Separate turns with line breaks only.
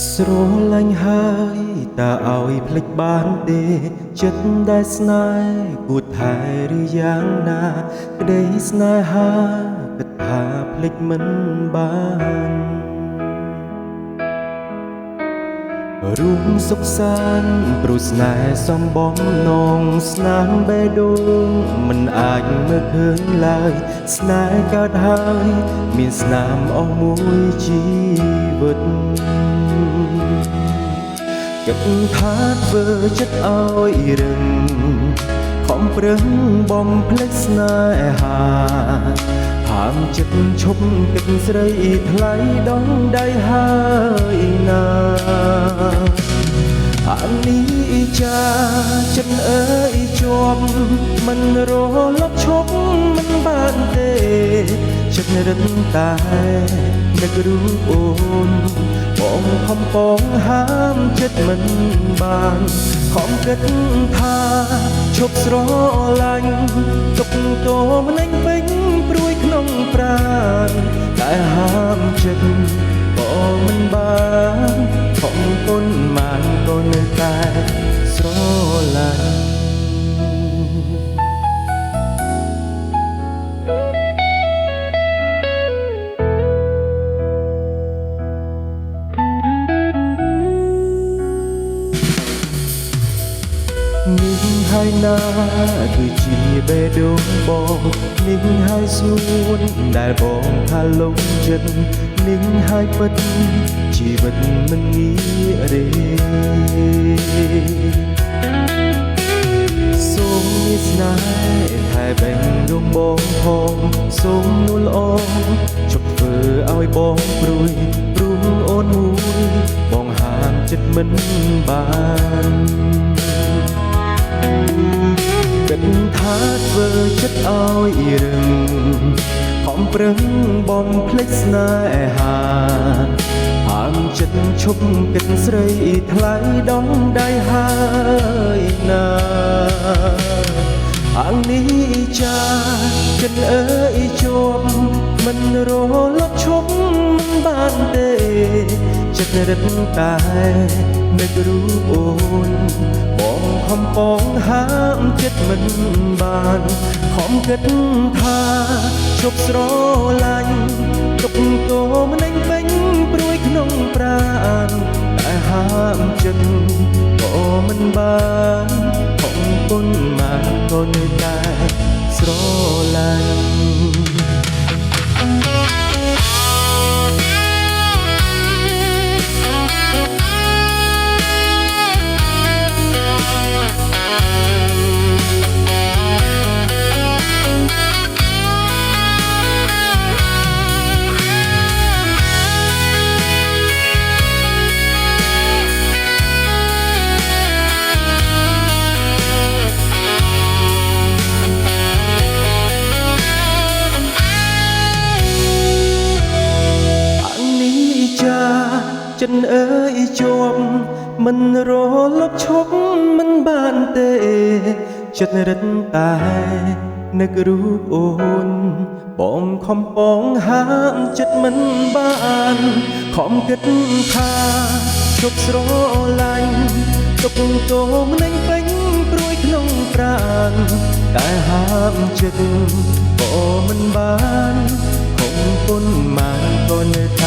ស្រឡាញ់ហើយតើឲ្យភ្លេចបានទេចិត្តដែលស្នេហ៍គួរថែឬយ៉ាងណាក្តីស្នេហាគិតថាភ្លេចមិនបានរួមសុខសាន្តព្រោះស្នេហ៍សំបងនងស្នាមបេះដូងមិនអាចមើលឃើញឡើយស្នេហ៍កើតហើយមានស្នាមអស់មួយជីវិតគិតថាធ្វើចិត្តឲ្យរឹងខំប្រឹងបំភ្លេចស្នេហាហាមចិត្តឈប់គិតស្រីថ្លៃដងដៃហើយណាអានេះចាចិត្តអើយជាប់មិនរលត់ឈប់មិនបានទេចិត្តរឹតតែនឹករូបអូនបងខំពងហាមចិត្តមិនបានខំគិតថាឈប់ស្រឡាញ់ទុកទោមនឹងពេញព្រួយក្នុងប្រាណតែហាមចិត្តក៏មិនបានខំគុណបានក៏នៅតែស្រឡាញ់នេះហើយណាគឺជាបេះដូងបងនេះហើយសួនដែលបងថាលងចិត្តនេះហើយពិតជីវិតមិនងាយរេសូមមានស្នេហ៍ថែបេះដូងបងផងសូមនួនល្អជប់ធ្វើឲ្យបងព្រួយព្រោះអូនមួយបងហាមចិត្តមិនបានគិតថាធ្វើចិត្តឲ្យរឹងខំប្រឹងបំភ្លេចស្នេហាហាមចិត្តឈប់គិតស្រីថ្លៃដងដៃហើយណាអានេះចាចិត្តអើយជាប់មិនរលត់ឈប់មិនបានទេចិត្តរឹតតែនឹករូបអូនបងខំពងហាមចិត្តមិនបានខំគិតថាឈប់ស្រឡាញ់ទុកទោមនឹងពេញព្រួយក្នុងប្រាណតែហាមចិត្តក៏មិនបានខំគុណមកក៏នៅតែស្រឡាញ់ចិត្តអើយជាប់មិនរលត់ឈប់មិនបានទេចិត្តរឹតតែនឹករូបអូនបងខំពងហាមចិត្តមិនបានខំគិតថាឈប់ស្រឡាញ់ទុកទោមនឹងពេញព្រួយក្នុងប្រាណតែហាមចិត្តក៏មិនបានខំគុណមកក៏នៅតែ